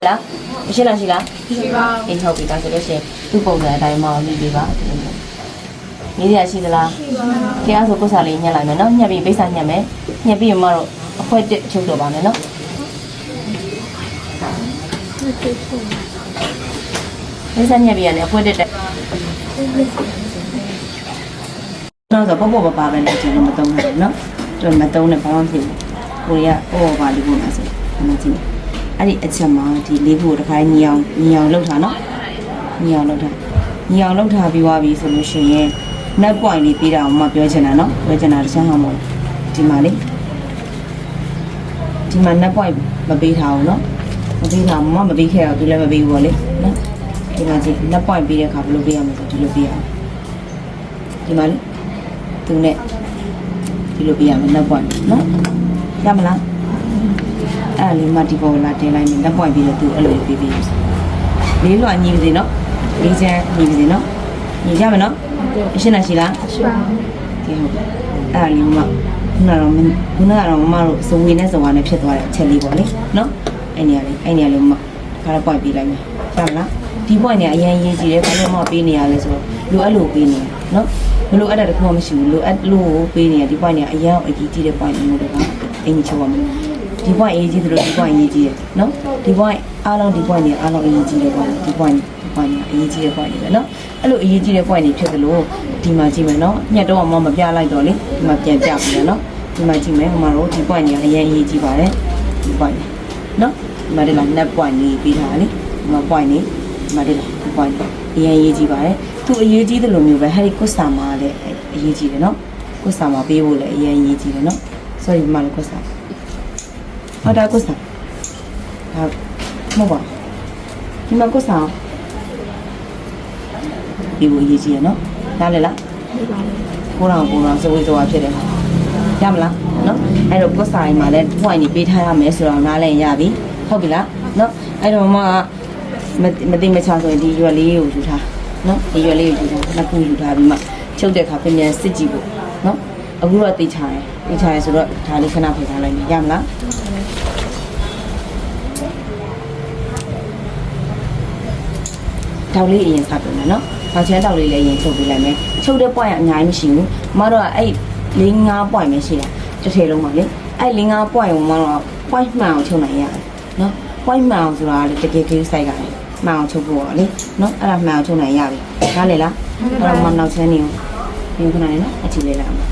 လားမရှိလားရှိလားရှိပါအေးဟုတ်ပြီဒါဆိုလို့ရှိရင်သူ့ပုံစံအတိုင်းမအောင်နေပြီပါနေရရှိသလားရှိပါခင်ဗျားဆိုကိုယ်စားလေးညှက်လိုက်မယ်နော်ညှက်ပြီးပိတ်စာညှက်မယ်ညှက်ပြီးမှတော့အခွက်တစ်ချုပ်တော့ပါမယ်နော်ပိတ်စာညှက်ပြီးရတယ်အခွက်တစ်တက်တော့ဆိုပေါ့ပါပဲလေကျွန်တော်မသုံးဘူးနော်ကျွန်တော်မသုံးနဲ့ဘာမှမဖြစ်ဘူးကိုရီးယားပေါ့ပါလေးပို့မှာဆိုမကြည့်အဲ့ဒီအချက်မှာဒီလေးခုကိုတစ်ခါညီအောင်လှုပ်ထားနော်ညီအောင်လှုပ်ထားပြီးသွားပြီဆိုလို့ရှိရင် net point လေးပေးတာအောင်မပြောချင်တာနော်ပြောချင်တာတခြားမှမဟုတ်ဒီမှာလေဒီမှာ net point မပေးထားဘူးနော်မပေးထားဘူးမပေးခဲ့တော့သူလည်းမပေးဘူးပေါ့လေနော်ဒီမှာကြည့် net point ပေးတဲ့အခါဘယ်လိုပေးရမလဲဆိုဒီလိုပေးရအောင်ဒီမှာလေသူနဲ့ဒီလိုပေးရမယ် net point နော်ရမလားအဲ့လေးမဒီပေါ်လာတင်လိုက်မယ် net point ပြီးတော့သူအဲ့လိုပေးလေးလွှာညီပါစေနော်လေးချမ်းညီပါစေနော်ညီကြမယ်နော်အရှင်းလားရှိလားရှိပါဘူးဒီဟုတ်အဲ့လေးမခုနကတော့မမတို့စုံဝင်နဲ့စုံဝါနဲ့ဖြစ်သွားတဲ့အချက်လေးပေါ့လေနော်အဲ့နေရာလေးမခါတော့ point ပေးလိုက်မယ်ရမလားဒီ point เนี่ยအရင်ရေးကြည့်တယ်ဘာလို့မပေးနေရလဲဆိုတော့လိုအပ်လို့ပေးနေရနော်မလိုအပ်တဲ့တခုမှမရှိဘူးလိုအပ်လို့ပေးနေရဒီ point เนี่ยအရင်အကြီးကြီးတဲ့ point မျိုးတွေကအင်ကြီးချိုးပါမယ်ဒီ point အရေးကြီးတယ်လို့ဒီ point အရေးကြီးတယ်နော်ဒီ point အားလုံးဒီ point เนี่ยအားလုံးအရေးကြီးတယ်ပေါ့ဒီ point အရေးကြီးတဲ့ point တွေပဲเนาะအဲ့လိုအရေးကြီးတဲ့ point တွေဖြစ်သလိုဒီမှာကြည့်မယ်เนาะညက်တော့မှမပြလိုက်တော့လေဒီမှာပြန်ပြပြီเนาะဒီမှာကြည့်မယ်ဟိုမှာတော့ဒီ point တွေအရင်အရေးကြီးပါတယ်ဒီ point เนาะဒီမှာဒီလား net point လေးပြီးထားတာလေဒီမှာ point လေးဒီမှာဒီလားဒီ point အရင်အရေးကြီးပါတယ်သူအရေးကြီးတယ်လို့မျိုးပဲဟဲ့ဒီကွတ်စာမှာလည်းအရေးကြီးတယ်เนาะကွတ်စာမှာပေးဖို့လည်းအရင်အရေးကြီးတယ်เนาะ sorry ဒီမှာလည်းကွတ်စာဟုတ်တာကွတ်စာဟုတ်မဟုတ်ပါဒီမှာကွတ်စာဒီလိုရေးကြည့်ရနော်နားလည်လားကိုရောစဝေးသွားဖြစ်တယ်ရမလားနော်အဲ့တော့ကိုဆိုင်မှာလည်း point နေပေးထားရမယ်ဆိုတော့နားလည်ရပြီဟုတ်ပြီလားနော်အဲ့တော့မသိမချဆိုရင်ဒီရွက်လေးကိုယူထားနော်ဒီရွက်လေးကိုယူထားနှစ်ခုယူထားပြီးမှချုပ်တဲ့အခါပြန်စစ်ကြည့်ဖို့နော်အခုတော့သိချတယ်ဆိုတော့ဒါလေးခဏဖိထားလိုက်မယ်ရမလားတောက်လေးအရင်စပြမယ်နော်။နောက်ချမ်းတောက်လေးလည်းအရင်ချုပ်ပေးလိုက်မယ်။ချုပ်တဲ့ point ကအများကြီးမရှိဘူး။မမတို့ကအဲ့4-5 point ပဲရှိတာ။တစ်ထည်လုံးပါလေ။အဲ့4-5 point ကိုမမတို့က point မှန်အောင်ချုပ်နိုင်ရတယ်။နော်။ point မှန်အောင်ဆိုတာလေတကယ်ကြီးစိုက်ကလေမှန်အောင်ချုပ်ဖို့ပါလေ။နော်။အဲ့ဒါမှန်အောင်ချုပ်နိုင်ရပြီ။နားလေလား။အဲ့တော့မနောက်ချမ်းနေအောင်ပြင်ခဏလေးနော်။အချီလေးလိုက်အောင်။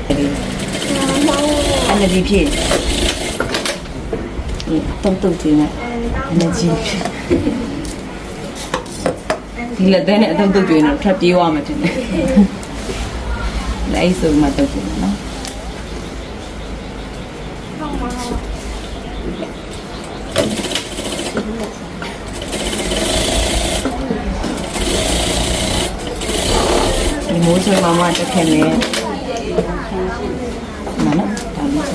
အဲ့ဒါဒီဖြစ်တုံကြည့်နေ။အနေကြီးဒီလက်သေးနဲ့အသုံးတုပ်ကျွေးနေတော့ထပ်ပြေးသွားမှတင်တယ်။လိုက်ဆိုမှတုပ်ကျွေးနော်။ဒီမိုးဆွေးမတက်ခဲ့နေ။နော်ဒါလေး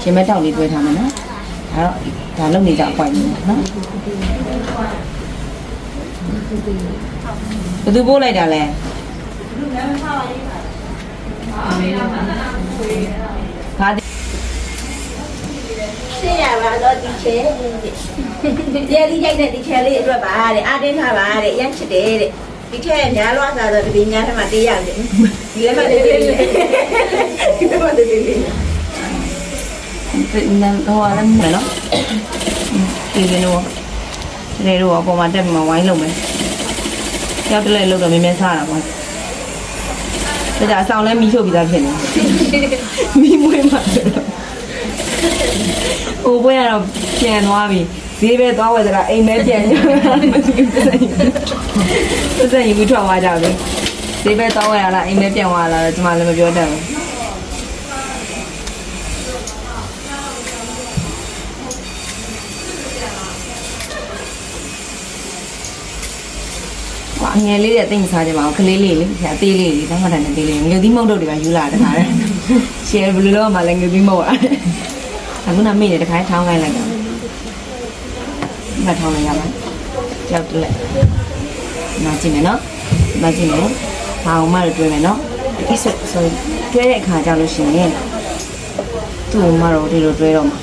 ရှင်မတောက်လေးတွဲထားမယ်နော်။ဒါလုံနေကြအပွိုင်နော်။ဘယ်သူပို့လိုက်တာလဲဟာရှင်းရပါတော့ဒီချဲတဲ့ဒီရိုက်တဲ့ဒီချဲလေးအတွက်ပါတဲ့အားတင်းထားပါတဲ့ရမ်းချစ်တယ်တဲ့ဒီချဲညာလွှားစားတော့ဒီညာထဲမှာတေးရတယ်ဒီလည်းမတေးသေးဘူးဒီလည်းမတေးသေးဘူးနန်ဟိုအားလည်းမယ်နော်ဒီလိုလေတော့အပေါ်မှာတက်ပြီးမှဝိုင်းလုံးမယ်ရောက်တလဲလို့တော့မြင်မြင်စားတာပေါ့ဒါကြအဆောင်လဲမီးထုတ်ပြီးသားဖြစ်နေမီးမွေးမှာဟိုဘွဲကတော့ပြန်သွားပြီဈေးပဲသွားဝယ်စကားအိမ်မဲပြန်ကြမသိဘူးစက်ရင်ပြီးထွက်သွားကြပြီဈေးပဲသွားဝယ်ရလားအိမ်မဲပြန်သွားလားကျွန်မလည်းမပြောတတ်ဘူးအငယ်လေးတဲ့သိမစားကြပါဘူးကလေးလေးလေအသေးလေးလေးတမ်းမှတ်တယ်သေးလေးငယ်သီးမုတ်တို့တွေကယူလာတခါတယ်ရှယ်ဘယ်လိုလုပ်မှလည်းငယ်သီးမုတ်อ่ะအခုနမေ့နေတခါထောင်းခိုင်းလိုက်တာမထောင်းလိုက်ရပါကြောက်တလက်နားကြည့်မယ်နော်နားကြည့်မယ်ဘာအောင်မှတွဲမယ်နော်ဒီဆိုတွဲတဲ့အခါကြောက်လို့ရှိရင်သူ့မတော်ဒီလိုတွဲတော့မှာ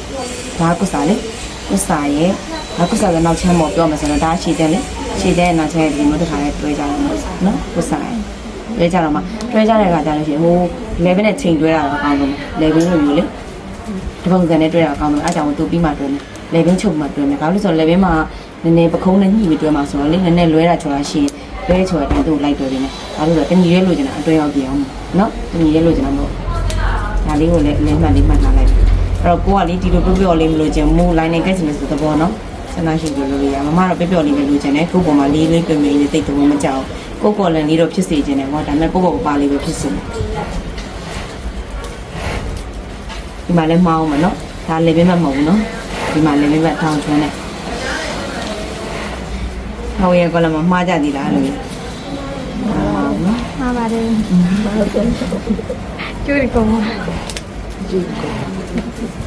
ဒါကုစားလေကုစားရဲ့ အခုစားတဲ့နောက်ချမ်းပေါ်ပြောမှဆိုတော့ဒါရှည်တယ်လေရှည်တဲ့နောက်ချမ်းဒီမျိုးတစ်ခါလေးတွဲကြတယ်နော်ခုစားတွဲကြတော့မှတွဲကြတဲ့အခါကျလို့ရှိရင်ဟို level နဲ့ချိန်တွဲတာတော့အကောင်းဆုံး level လိုမျိုးလေဒီပုံစံနဲ့တွဲတာအကောင်းဆုံးအားကြောင့်သူပြီးမှတွဲမယ် level ချုပ်မှတွဲမယ်ဘာလို့ဆိုတော့ level မှာနည်းနည်းပခုံးနဲ့ညှိပြီးတွဲမှာဆိုတော့လေနည်းနည်းလွဲတာချော်တာရှိတွဲချော်တဲ့သူ့လိုက်တွဲနေတယ်ဘာလို့ဆိုတော့တညီရဲလိုချင်တာအတွဲရောက်ပြအောင်နော်တညီရဲလိုချင်တာမဟုတ်ဒါလေးကိုလည်းအလဲမှန်လေးမှတ်ထားလိုက်အဲ့တော့ကိုကလေဒီလိုပြောပြောလေးမလို့ချင်မူ line နဲ့ကက်ချင်လို့ဆိုတော့နော်ဆန္ဒရှိလို့လို့ရမမတော့ပြောပြောလေးပဲလိုချင်တယ်ကိုပေါ်မှာလေးလေးပြမိလေးတိတ်တော့မကြောက်ကိုကော်လန်လေးတော့ဖြစ်စေချင်တယ်ဟောဒါပေမဲ့ကိုပေါ်ပါလေးပဲဖြစ်စေဒီမှာလည်းမအောင်မနော်ဒါလည်းပဲမမဟုတ်ဘူးနော်ဒီမှာလည်းပဲထောင်းချွန်းနဲ့ဟောရဲကော်လန်မှာမှားကြသေးလားလို့နော်မှားပါတယ်ကျိုးကုန်ပါကျိုးကုန်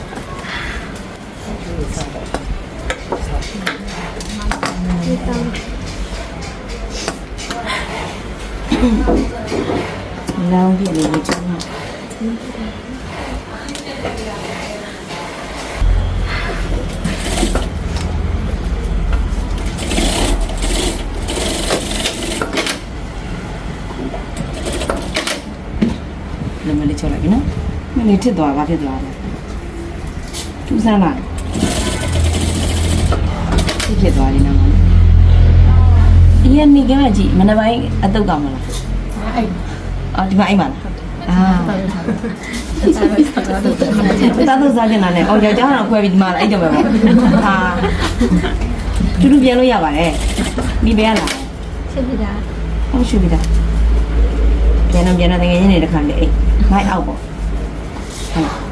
လောင်းပြလေးချမ်းပါနမလေးချလိုက်ပြီနော်မင်းထစ်သွားပါဖြစ်သွားတယ်သူးစားလိုက်ဖြစ်သွားတယ်နော်ဒီကနေ့ကမှကြည့်မနက်ပိုင်းအတုတ်ကောင်းမလားအဲ့အော်ဒီမှာအိမ်ပါလားတာတို့စားကြနေတာနဲ့အော်ကြောက်ကြတော့ခွဲပြီးဒီမှာအဲ့ကြောက်ပဲပေါ့ဟာတူတူပြန်လို့ရပါတယ်မိပဲလားရှင်းပြတာ ဟုတ်ရှိပြီလားပြန်တော့တကယ်ချင်းနေတခါလေအိမ်မိုက်အောက်ပေါ့ဟုတ်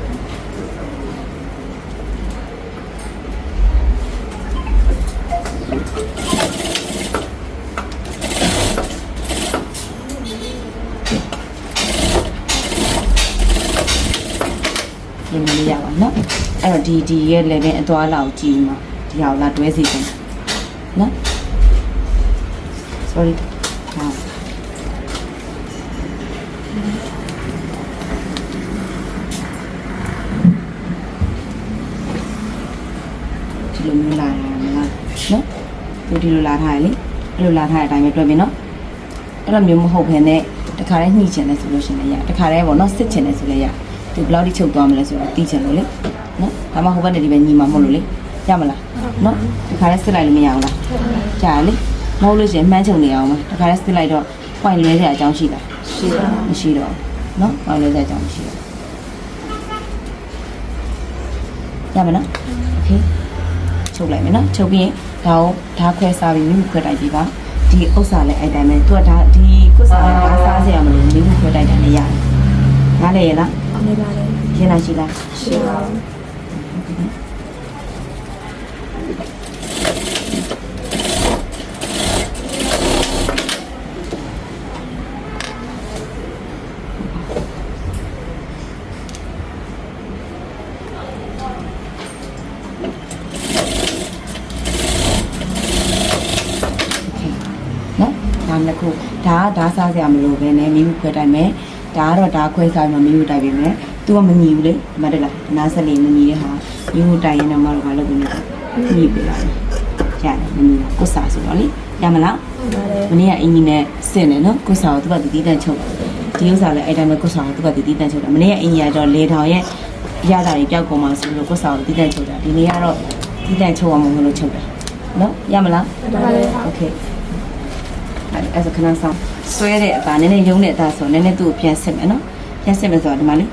ဒီမလေးရပါနော်အဲ့တော့ဒီရဲ့ level အသွားလောက်ကြည့်မှာဒီဟာလာတွဲစီတယ်နော် sorry ဟာဒီလိုမျိုးလာတာမလားနော်ဒီလိုလာထားရလေအဲ့လိုလာထားတဲ့အတိုင်းပဲတွဲပြီနော်အဲ့လိုမျိုးမဟုတ်ဘဲနဲ့တခါတည်းညှိချင်တယ်ဆိုလို့ရှိရင်လည်းရတခါတည်းပေါ့နော်စစ်ချင်တယ်ဆိုလည်းရသူဘယ်လောက်ထိချုပ်သွားမလဲဆိုတော့တီးချင်လို့လေနော်ဒါမှဟိုဘက်နဲ့ဒီဘက်ညီမှာမဟုတ်လို့လေရမလားနော်ဒီခါလေးစစ်လိုက်လို့မရဘူးလားကြာလေမဟုတ်လို့ရှိရင်မှန်းချုံနေအောင်မဒီခါလေးစစ်လိုက်တော့ point လွဲစရာအကြောင်းရှိလားရှိပါမရှိတော့နော် point လွဲစရာအကြောင်းမရှိတော့ရမလားโอเคချုပ်လိုက်မယ်နော်ချုပ်ပြီးရင်ဒါကိုဓာတ်ခွဲစားပြီးမိခွဲတိုက်ပြီးပါဒီဥစ္စာလည်းအဲ့တိုင်းပဲသူကဒါဒီကုစ္စာလည်းဓာတ်စားစရာမလိုမိခွဲတိုက်တယ်လည်းရတယ်နားလေရလားနေပါတယ်ရှင်းလားရှိလားရှင်းပါဒါနှစ်ခုဒါကဓာတ်စားစရာမလိုပဲနဲ့မိမိခွဲတိုက်မယ်ဒါကတော့ဓာတ်ခွဲစားပြီးမှမိမိတိုက်ပြီးမယ်သူကမညီဘူးလေဒီမှာတက်လာအနာဆက်လေးမညီတဲ့ဟာမိမိတိုက်ရင်တော့မတော့ဘာလုပ်ပြီးလဲညီပြလာတယ်ရတယ်မညီကိုစားဆိုတော့လေရမလားမနေ့ကအင်ကြီးနဲ့စင်တယ်နော်ကိုစားကိုသူကတီးတန့်ချုပ်ဒီဥစ္စာလည်းအဲ့တိုင်းပဲကိုစားကိုသူကတီးတန့်ချုပ်တာမနေ့ကအင်ကြီးကတော့လေထောင်ရဲ့ရတာတွေပျောက်ကုန်မှာဆိုလို့ကိုစားကိုတီးတန့်ချုပ်တာဒီနေ့ကတော့တီးတန့်ချုပ်အောင်မလို့ချုပ်တာနော်ရမလားโอเคအဲ့ဒါခဏဆောင်ဆွဲတဲ့အပါနည်းနည်းယုံတဲ့အသားဆိုနည်းနည်းသူ့ကိုပြန်စစ်မယ်နော်ပြန်စစ်မယ်ဆိုတော့ဒီမှာလေ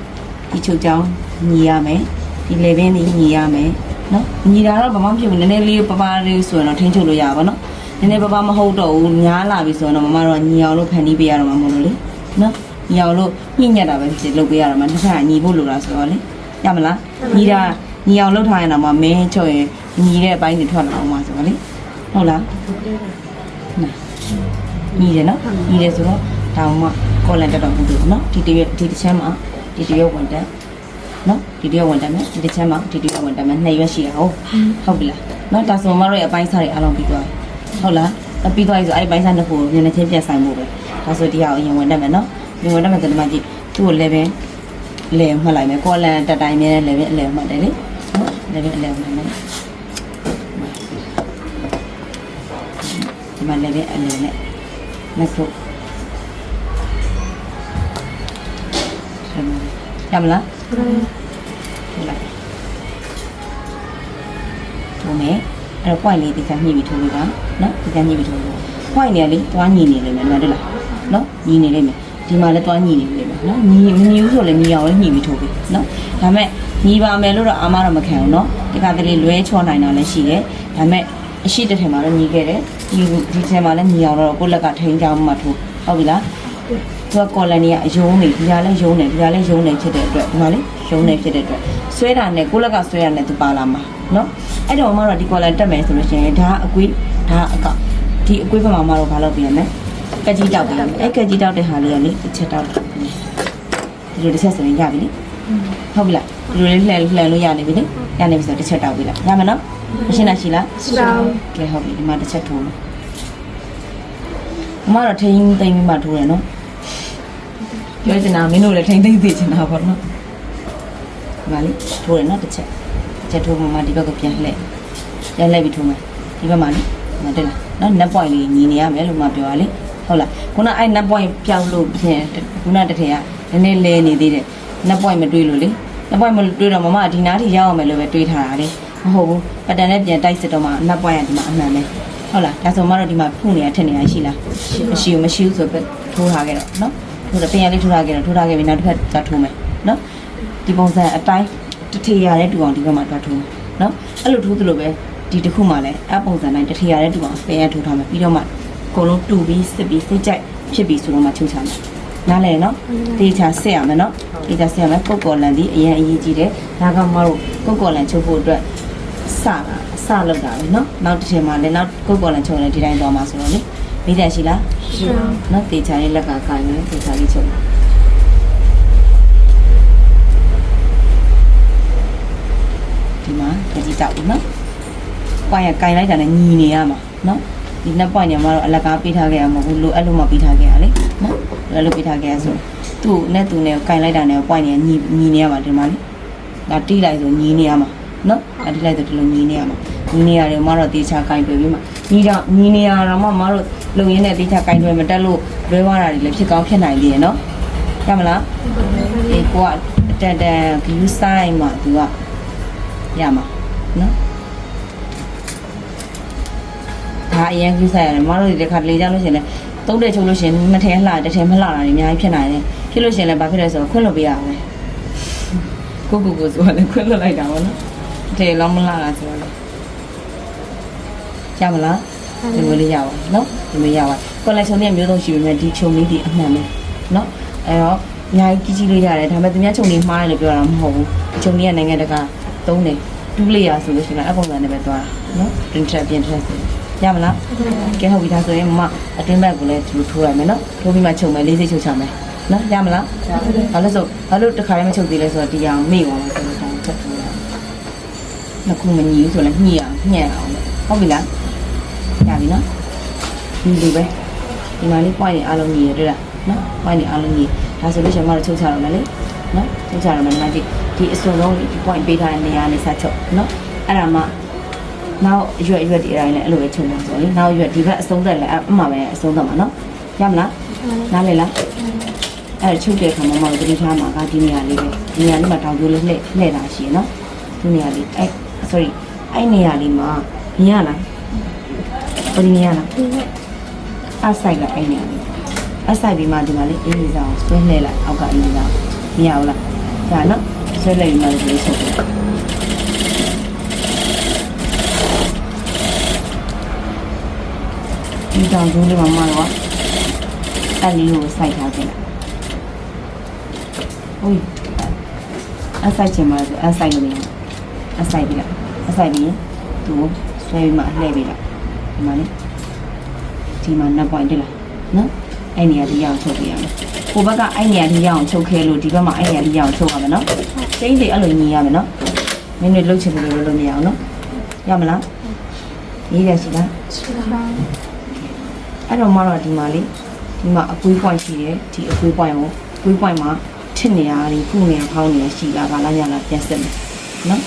ဒီချုပ်ချောင်းညီရမယ်ဒီလေဘင်းလေးညီရမယ်နော်ညီတာတော့ဘာမှမဖြစ်ဘူးနည်းနည်းလေးပပလေးဆိုရင်တော့ထိန်းချုပ်လို့ရပါဘောနော်နည်းနည်းပပမဟုတ်တော့ဘူးများလာပြီဆိုတော့မမတော့ညီအောင်လို့ဖန်တီးပေးရတော့မှာမဟုတ်လို့လေနော်ညီအောင်လို့ညှိညက်တာပဲဖြစ်လုပ်ပေးရတော့မှာတစ်ခါညီဖို့လိုတာဆိုတော့လေရမလားညီတာညီအောင်လုပ်ထားရင်တော့မမင်းချုပ်ရင်ညီတဲ့အပိုင်းတွေထွက်လာအောင်ပါဆိုတော့လေဟုတ်လားညီတယ်နော်ညီတယ်ဆိုတော့ဒါမှကော်လန်တက်တော့ဘူးနော်ဒီတစ်ချမ်းမှာဒီတရွက်ဝင်တက်နော်ဒီတရွက်ဝင်တက်မယ်ဒီတစ်ချမ်းမှာဒီတရွက်ဝင်တက်မယ်နှစ်ရွက်ရှိတာဟုတ်ပြီလားနော်ဒါဆိုမတို့ရဲ့အပိုင်းစားတွေအားလုံးပြီးသွားပြီဟုတ်လားပြီးသွားပြီဆိုအဲ့ဒီပိုင်းစားနှစ်ခုကိုနည်းနည်းချင်းပြန်ဆိုင်ဖို့ပဲဒါဆိုဒီဟာကိုအရင်ဝင်တက်မယ်နော်ဒီဝင်တက်မယ်ဆိုဒီမှာကြည့်သူ့ကိုလည်းပဲလဲမှတ်လိုက်မယ်ကော်လန်တက်တိုင်းနဲ့လည်းပဲအလဲမှတ်တယ်လေနော်လည်းပဲအလဲမှတ်မယ် ဒီမှာလည်းပဲအလုံးနဲ့လက်စုပ်ရမလားဟုတ်လားထုံးမယ်အဲ့တော့ point လေးဒီကညှိပြီးထုံးလို့ပါနော်ဒီကညှိပြီးထုံးလို့ point နေလေသွားညီနေလိမ့်မယ်ဒီမှာတွေ့လားနော်ညီနေလိမ့်မယ်ဒီမှာလည်းသွားညီနေလိမ့်မယ်နော်ညီမညီဘူးဆိုလည်းညီအောင်လည်းညီပြီးထုံးပြီနော်ဒါမဲ့ညီပါမယ်လို့တော့အာမတော့မခံဘူးနော်ဒီကတည်းကလွဲချော်နိုင်တာလည်းရှိတယ်ဒါမဲ့အရှိတစ်ထည်မှာလည်းညီခဲ့တယ်ဒီထဲမှာလည်းညီအောင်တော့ကိုယ့်လက်ကထိန်းချောင်းမှထိုးဟုတ်ပြီလားသူကကော်လန်ကြီးကအယုံနေဒီကလည်းယုံနေဒီကလည်းယုံနေဖြစ်တဲ့အတွက်ဒီမှာလေယုံနေဖြစ်တဲ့အတွက်ဆွဲတာနဲ့ကိုယ့်လက်ကဆွဲရတဲ့သူပါလာမှာနော်အဲ့တော့မှတော့ဒီကော်လန်တက်မယ်ဆိုလို့ရှိရင်ဒါအကွေးဒါအကောက်ဒီအကွေးဘက်မှာတော့ဘာလုပ်ပြရမလဲကက်ကြီးတောက်ပြရမယ်အဲ့ကက်ကြီးတောက်တဲ့ဟာလေးကလေတစ်ချက်တောက်ဒီလိုတစ်ချက်ဆိုရင်ရပြီလေဟုတ်ပြီလားဒီလိုလေးလှန်လို့ရနေပြီလေရနေပြီဆိုတော့တစ်ချက်တောက်ပြီလားရမယ်နော်မရှင်းတာရှိလားရှိပါဘူး ကဲဟုတ်ပြီဒီမှာတစ်ချက်ထိုးမယ်အမတော့ထိန်းသိမ်းပြီးမှထိုးရနော်ပြောချင်တာမင်းတို့လည်းထိန်းသိမ်းသိချင်တာပေါ့နော်ဒီမှာလေထိုးရနော်တစ်ချက်ထိုးမှဒီဘက်ကပြန်လှည့်ပြီးထိုးမယ်ဒီဘက်မှာလေမတက်လားနော်နက်ပွိုင်လေးညီနေရမယ်လို့မှပြောရလေဟုတ်လားခုနအဲ့နက်ပွိုင်ပြောက်လို့ဖြင့်ခုနတစ်ထည်ကနည်းနည်းလဲနေသေးတယ်နက်ပွိုင်မတွေးလို့လေနက်ပွိုင်မတွေးတော့မမဒီနားထိရောက်အောင်မယ်လို့ပဲတွေးထားတာလေမဟုတ်ဘူးပတန်နဲ့ပြန်တိုက်စစ်တော့မှနက်ပွိုင်ကဒီမှာအမှန်ပဲဟုတ်လားဒါဆိုမှတော့ဒီမှာဖုန်နေရထက်နေရရှိလားမရှိဘူးဆိုတော့ထိုးထားခဲ့တော့နော်ထိုးတော့ပြန်လေးထိုးထားခဲ့ပြီးနောက်တစ်ဖက်သွားထိုးမယ်နော်ဒီပုံစံအတိုင်းတစ်ထည်ရတဲ့တူအောင်ဒီဘက်မှာသွားထိုးမယ်နော်အဲ့လိုထိုးသလိုပဲဒီတစ်ခုမှလည်းအပုံစံတိုင်းတစ်ထည်ရတဲ့တူအောင်ပြန်ရထိုးထားမယ်ပြီးတော့မှအကုန်လုံးတူပြီးစစ်ပြီးစိတ်ကြိုက်ဖြစ်ပြီးဆိုတော့မှချုပ်ချမယ်နားလဲနော်တေချာဆက်ရမယ်နော်တေချာဆက်ရမယ်ကုတ်ကော်လန်ဒီအရင်အရေးကြီးတယ်ဒါကမှတော့ကုတ်ကော်လန်ချုပ်ဖို့အတွက်စလောက်တာပဲနော်နောက်တစ်ချိန်မှလည်းနောက်ကုတ်ကော်လန်ချုပ်လည်းဒီတိုင်းသွားမှာဆိုတော့လေမိတယ်ရှိလားရှိပါဘူး နော်တေချာလေးလက်ကကိုင်မယ်တေချာလေးချုပ်ဒီမှာကြည့်တောက်နော်ပွိုင်းရကင်လိုက်တာနဲ့ညီနေရမှာနော်ဒီနှစ်ပွိုင်းညမှာတော့အလကားပေးထားခဲ့ရမှာဘူးလိုအဲ့လိုမှပေးထားခဲ့ရလေနော်အဲ့လိုပေးထားခဲ့ရဆိုသူ့နဲ့ကင်လိုက်တာနဲ့ပွိုင်းနေညီနေရမှာဒီမှာလေဒါတီးလိုက်ဆိုညီနေရမှာနော်အတီးလိုက်ဆိုဒီလိုညီနေရမှာညီနေရတယ်မတော့တေချာကင်တွေ့ပြီးမှညီနေရတော့မတို့လုံရင်းနဲ့တေချာကင်တွေ့မတက်လို့လွဲသွားတာတွေလည်းဖြစ်ကောင်းဖြစ်နိုင်သေးရနော်ရမလားအေးကိုကတန် view sign မှာသူကရမှာနော်ဒါအရင်ကြီးဆိုင်ရတယ်မတို့ဒီတစ်ခါလေကြောက်လို့ရှင်လဲသုံးတဲ့ချုပ်လို့ရှင်နှစ်ထဲလှတစ်ထဲမလှတာတွေအများကြီးဖြစ်နိုင်တယ်ဖြစ်လို့ရှင်လဲဘာဖြစ်လဲဆိုတော့ခွင့်လွတ်ပေးရအောင်လေကိုဆိုလည်းခွင့်လွတ်လိုက်တာပေါ့နော်တဲ့လောင်းမလှတာဆိုတော့ရမလားဒီလိုလေးရပါနော်ဒီလိုရပါကော်လက်ချုံလေးမျိုးစုံရှိပေမဲ့ဒီချုံလေးဒီအမှန်ပဲနော်အဲ့တော့အများကြီးကြီးလို့ရတယ်ဒါပေမဲ့သူများချုံလေးမှားတယ်လို့ပြောတာမဟုတ်ဘူးချုံလေးကနိုင်ငံတကာသုံးတယ်တူးလေးရဆိုလို့ရှိရင်အပုံစံနဲ့ပဲသွားတာနော် printer ပြင် dress ရမလားကဲဟုတ်ပြီဒါဆိုရင်မအတွင်းဘက်ကိုလည်းဒီလိုထိုးရမယ်နော်ထိုးပြီးမှချုပ်မယ်လေးစိတ်ချုပ်ချမယ်နော်ရမလားဘာလို့တစ်ခါလေးမချုပ်သေးလဲဆိုတော့ဒီအောင်မေ့သွားမှာဆိုတော့ဒါချက်ထိုးရနှစ်ခုမညီဘူးဆိုလည်းညှိအောင်ဟုတ်ပြီလားရပြီနော်ဒီလိုပဲဒီမှာလေး point တွေအားလုံးညီရတွေ့လားနော် point တွေအားလုံးညီဒါဆိုလို့ရှိရင်မတို့ချုပ်ချတော့မယ်လေနော်ချုပ်ချတော့မယ်ဒီအစုံလုံးဒီ point ပေးထားတဲ့နေရာနဲ့ဆက်ချုပ်နော်အဲ့ဒါမှနောက်ရွက်ဒီအတိုင်းလည်းအဲ့လိုပဲချုပ်မှာဆိုရင်နောက်ရွက်ဒီဘက်အဆုံးသက်လည်းအမှပဲအဆုံးသက်မှာနော်ရမလားနားလေလားအဲ့ချုပ်တဲ့ခါမှာမတို့တတိထားမှာကဒီနေရာလေးပဲဒီနေရာလေးမှာတောင်ကျိုးလေးလှည့်တာရှိရနော်ဒီနေရာလေးအဲ့နေရာလေးမှာမြင်ရလားဘယ်နေရာလားအဆိုင်ကအဲ့နေရာလေးအဆိုင်ပြီးမှဒီမှာလေးအင်းကြီးစားဆွဲလှည့်လိုက်အောက်ကအင်းကြီးစားမရဘူးလားဒါနော်ဆွဲလှည့်ပြီးမှလေးချုပ်တယ်ဒီတောင်ကျိုးလေးမှာတော့အဲ့လေးကိုစိုက်ထားကြတယ်။ဟုတ်အစိုက်ချင်မှာဆိုအစိုက်လို့ရအစိုက်ပြီးလားအစိုက်ပြီးသူဆွဲပြီးမှလှည့်ပြီးလားဒီမှာလေဒီမှာနှစ်ပွိုင်းတက်လာနော်အဲ့နေရာဒီရအောင်ချုပ်ပြရမယ်။ဟိုဘက်ကအဲ့နေရာဒီရအောင်ချုပ်ခဲလို့ဒီဘက်မှာအဲ့နေရာဒီရအောင်ချုပ်ရမယ်နော်။ကျင်းစီအဲ့လိုညီရမယ်နော်။နည်းနည်းလှုပ်ချင်လို့လုပ်မရအောင်နော်။ရမလား။ရေးရရှိလား။ရှိပါဘူး။အဲ့တော့မှတော့ဒီမှာလေဒီမှာအကွေး point ရှိတယ်ဒီအကွေး point ကိုအကွေး point မှာထစ်နေရတွေဖုနေရဖောင်းနေရရှိတာဗလားညလားပြန်စစ်မယ်နော်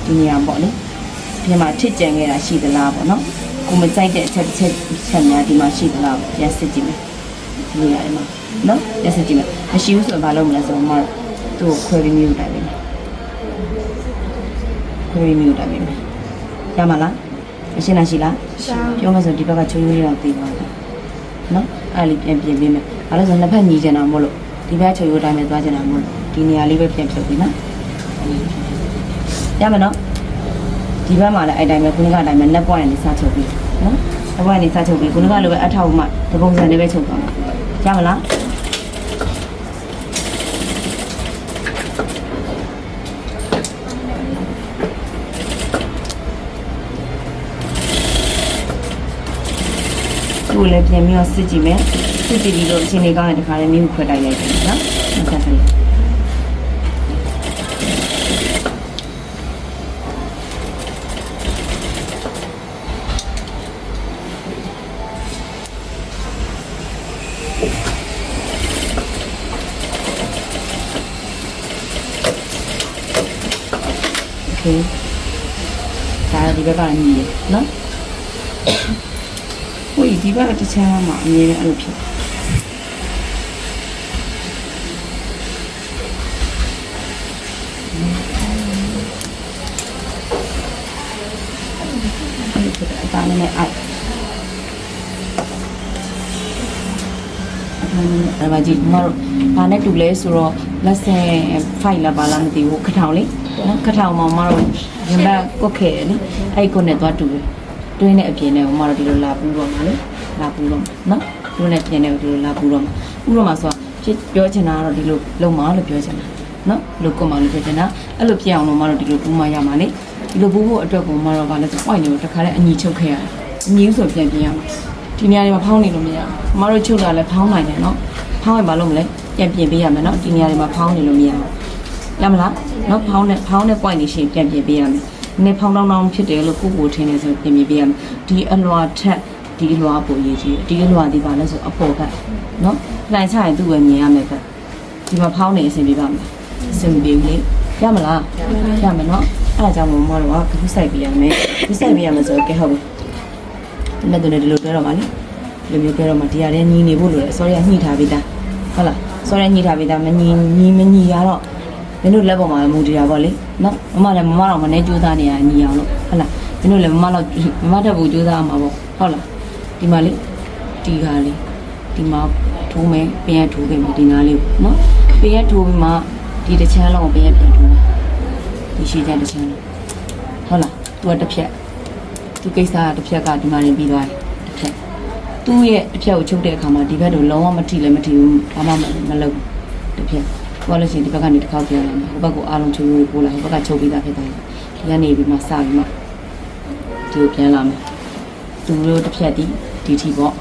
ဒီနေရာပေါ့လေဒီမှာထစ်ကြံခဲ့တာရှိသလားပေါ့နော်ကိုမကြိုက်တဲ့အချက်များဒီမှာရှိသလားပြန်စစ်ကြည့်မယ်ဒီနေရာမှာနော်ပြန်စစ်ကြည့်မယ်မရှိဘူးဆိုရင်ဘာလုပ်မလဲဆိုတော့မသူ့ကိုခွဲပြီးမြို့တိုင်းပဲခွဲပြီးမြို့တိုင်းပဲရမလားအရှင်းလားရှိလားပြောမှဆိုဒီဘက်ကချိုးရိုးလေးတော့ပြီးသွားတယ်နော်အဲ့လေးပြန်ပြင်ပေးမယ်ဘာလို့ဆိုနှစ်ဖက်ညီကျင်တာမို့လို့ဒီဘက်ချိုးရိုးတိုင်းပဲသွားကျင်တာမို့လို့ဒီနေရာလေးပဲပြန်ဖြုတ်ပြီနော်ရမယ်နော်ဒီဘက်မှာလည်းအဲ့တိုင်းပဲခုနကအတိုင်းပဲnet point နဲ့စချုပ်ပြီးနော် net point နဲ့စချုပ်ပြီးခုနကလိုပဲအထောက်မှဒီပုံစံလေးပဲချုပ်သွားမှာရမလားကိုလည်းပြန်ပြီးတော့စစ်ကြည့်မယ်စစ်ကြည့်ပြီးတော့အချိန်လေးကောင်းတဲ့တခါလေးမျိုးခွက်တိုက်လိုက်တယ်နော်ဟုတ်ကဲ့โอเคဒါဒီဘက်ကညီရနော်ဟိုဒီဘက်ကတခြားမှာအမြဲတမ်းအဲ့လိုဖြစ်အသားနဲ့အိုက်အဲ့မှာကြည့်မတို့ဘာနဲ့တူလဲဆိုတော့လက်ဆယ်5လာပါလားမသိဘူးခထောင်လေးနော်ခထောင်မှာမတို့ရင်ဘတ်ကုတ်ခဲ့တယ်လေအဲ့ကိုနဲ့သွားတူတယ်တွင်းတဲ့အပြင်နဲ့မတို့ဒီလိုလာပူတော့မှာလေလာပူတော့နော်တွင်းနဲ့ပြင်နဲ့ဒီလိုလာပူတော့မှာပူတော့မှာဆိုတော့ပြောချင်တာကတော့ဒီလိုလုံမှာလို့ပြောချင်တာနော်လို့ကွန်မှာလို့ပြောချင်တာအဲ့လိုပြအောင်လို့မတို့ဒီလိုပူမှရမှာလေဒီလိုပူဖို့အတွက်ကိုမတို့ကလည်း point ကိုတခါတည်းအညီချုပ်ခဲ့ရတယ်အညီဆိုပြန်ပြင်ရမှာဒီနေရာတွေမှာဖောင်းနေလို့မရဘူးမတို့ချုပ်တာလည်းဖောင်းနိုင်တယ်နော်ဖောင်းရင်ဘာလို့မလဲပြန်ပြင်ပေးရမယ်နော်ဒီနေရာတွေမှာဖောင်းနေလို့မရဘူးရမလားနော်ဖောင်းတဲ့ point တွေရှင်ပြန်ပြင်ပေးရမယ်နေဖောင်းတောင်းဖြစ်တယ်လို့ကိုထင်နေဆိုပြင်ပေးရမယ်ဒီအလွာထက်ဒီအလွာပိုရေးကြီးဒီအလွာဒီပါလဲဆိုအပေါ်ကနော်လှန်ချရင်သူ့ပဲမြင်ရမယ်ပဲဒီမှာဖောင်းနေအဆင်ပြေပါမယ်အဆင်ပြေဘူးလေရမလားရမယ်နော်အဲ့ဒါကြောင့်မို့မတော်ကဘူးဆိုင်ပြရမယ်ဘူးဆိုင်ပြရမယ်ဆိုတော့ကဲဟုတ်ပြီဒီမဲ့တူနေဒီလိုတွဲတော့ပါလေဒီလိုမျိုးတွဲတော့မှဒီရတဲ့ညီနေဖို့လိုတယ်စောရညှိထားပေးတာဟုတ်လားစောရညှိထားပေးတာမညီရတော့မင်းတို့လက်ပေါ်မှာမူတည်တာပေါ့လေနော်မမလည်းမမတော့မနေကြိုးစားနေရညီအောင်လို့ဟုတ်လားမင်းတို့လည်းမမတက်ဖို့ကြိုးစားရမှာပေါ့ဟုတ်လားဒီမှာလေဒီကားလေးဒီမှာထိုးမယ်ပင်ရထိုးခဲ့မယ်ဒီနားလေးနော်ပင်ရထိုးပြီးမှဒီတစ်ချမ်းလုံးကိုပင်ရပြန်ထိုးမယ်ဒီရှိကြတစ်ချမ်းလုံးဟုတ်လားသူကတစ်ဖြက်သူကိစ္စတစ်ဖြက်ကဒီမှာနေပြီးသွားတယ်တစ်ဖြက်သူ့ရဲ့တစ်ဖြက်ကိုချုပ်တဲ့အခါမှာဒီဘက်တို့လုံးဝမထိလည်းမထိဘူးဘာမှမလုပ်တစ်ဖြက်ဘာလို့ရှိရင်ဒီဘက်ကနေတစ်ခေါက်ပြန်လာမှာဟိုဘက်ကိုအားလုံးချုပ်လို့ပို့လာဟိုဘက်ကချုပ်ပြီးသားဖြစ်သွားတယ်ဒီကနေပြီးမှစပြီးမှဒီကိုပြန်လာမယ်သူတို့တစ်ဖြက်ဒီထီပေါ့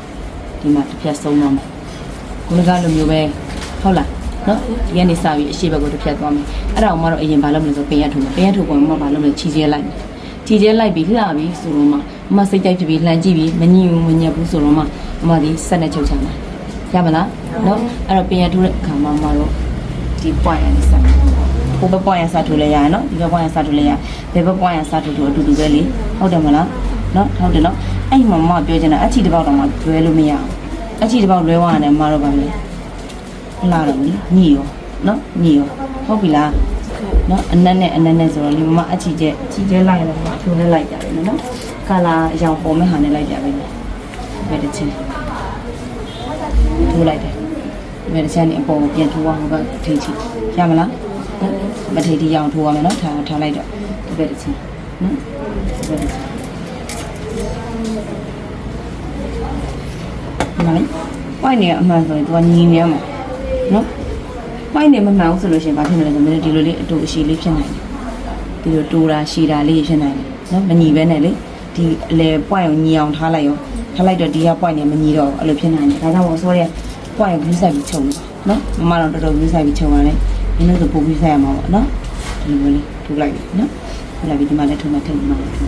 ဒီမှာတစ်ဖြက်ဆုံးတော့မယ်ခုနကလိုမျိုးပဲဟုတ်လားနော်ဒီကနေစပြီးအရှိဘက်ကိုတစ်ဖြက်သွားမယ်အဲ့ဒါကိုမှတော့အရင်ဘာလုပ်မလဲဆိုပင်ရထုတ်မယ်ပင်ရထုတ်ပေါ်မှာဘာလုပ်မလဲခြေကျဲလိုက်မယ်ခြေကျဲလိုက်ပြီးလှပြီးဆိုတော့မှစိတ်ကြိုက်ဖြစ်ပြီးလှန်ကြည့်ပြီးမညင်ဘူးမညက်ဘူးဆိုတော့မှဒီဆက်နဲ့ချုပ်ချမှာရမလားနော်အဲ့တော့ပင်ရထုတ်တဲ့အခါမှာတော့ဒီ point နဲ့စဟိုဘက် point ရစထုတ်လဲရရနော်ဒီဘက် point ရစထုတ်လဲရဘယ်ဘက် point ရစထုတ်လို့အတူတူပဲလေဟုတ်တယ်မလားနော်ဟုတ်တယ်နော်အဲ့မှာမပြောချင်တာအချီတစ်ပေါက်တော့မှလွဲလို့မရအောင်အချီတစ်ပေါက်လွဲသွားတယ်မတော့ပါလေလာတော့ညီရောနော်ညီရောဟုတ်ပြီလားနော်အနက်နဲ့ဆိုတော့ဒီမအချီကျဲလိုက်တော့ဖြိုးလဲလိုက်ကြတယ်နော်ကာလာအရောင်ပေါ်မဲ့ဟာနဲ့လိုက်ကြပဲဘယ်တစ်ချင်းထိုးလိုက်တယ်ဘယ်တစ်ချင်းနေအပေါ်ကိုပြန်ထိုးအောင်ဟိုဘက်ထိချရမလားမထိတီအောင်ထိုးရမယ်နော်ထားလိုက်တော့ဒီဘက်တစ်ချင်းနော်ဒီဘက်တစ်ချင်းနော်ပိုင်းနေအမှန်ဆိုရင်သူကညီနေမှာနော်ပိုင်းနေမမှန်ဘူးဆိုလို့ရှိရင်ဘာဖြစ်မလဲဆိုတော့ဒီလိုလေးအတူအရှိလေးဖြစ်နိုင်တယ်ဒီလိုတူတာရှည်တာလေးဖြစ်နိုင်တယ်နော်မညီပဲနဲ့လေဒီအလေပွိုင်ကိုညီအောင်ထားလိုက်တော့ဒီကပွိုင်နေမညီတော့အဲ့လိုဖြစ်နိုင်တယ်ဒါကြောင့်မို့ဆိုရဲပွိုင်ကိုဘူးဆိုင်ပြီးခြုံနော်မမတော့တော်တော်ဘူးဆိုင်ပြီးခြုံရတယ်မင်းတို့ကပို့ပြီးဆိုင်ရမှာပေါ့နော်ဒီလိုလေးထူလိုက်ပြီနော်ထူလိုက်ပြီးဒီမှာလည်းထုံမထိတ်မှာထူ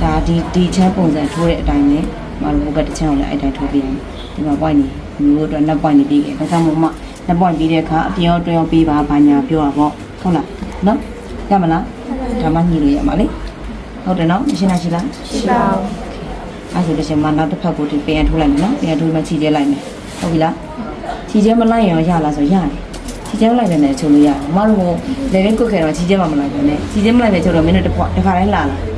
ဒါဒီချမ်းပုံစံထိုးတဲ့အတိုင်းနဲ့မလိုဘက်တစ်ချမ်းကိုလည်းအဲ့တိုင်းထိုးပြီးရင်ဒီမှာ point နေမျိုးအတွက်နှစ် point နေပြီးခဲ့ဒါကြောင့်မို့မှနှစ် point ပြီးတဲ့အခါအပြင်ရောတွဲရောပြီးပါဘာညာပြောတာပေါ့ဟုတ်လားနော် ရမလားဒါမှညှိလို့ရမှာလေဟုတ်တယ်နော်မရှင်းနိုင်ရှိလား ရှိပါဘူး အဲ့ဆိုလို့ရှိရင်မနောက်တစ်ဖက်ကိုဒီပြန်ထိုးလိုက်မယ်နော်ပြန်ထိုးမှချီကျဲလိုက်မယ်ဟုတ်ပြီလားချီကျဲမလိုက်ရင်ရလားဆိုရတယ်ချီကျဲလိုက်တယ်နဲ့ချုပ်လို့ရတယ်မတို့ကလည်းကုတ်ခဲတော့ချီကျဲမှမလိုက်ဘူးနဲ့ချီကျဲမလိုက်နဲ့ချုပ်တော့မင်းတို့တစ်ခါတိုင်းလာလား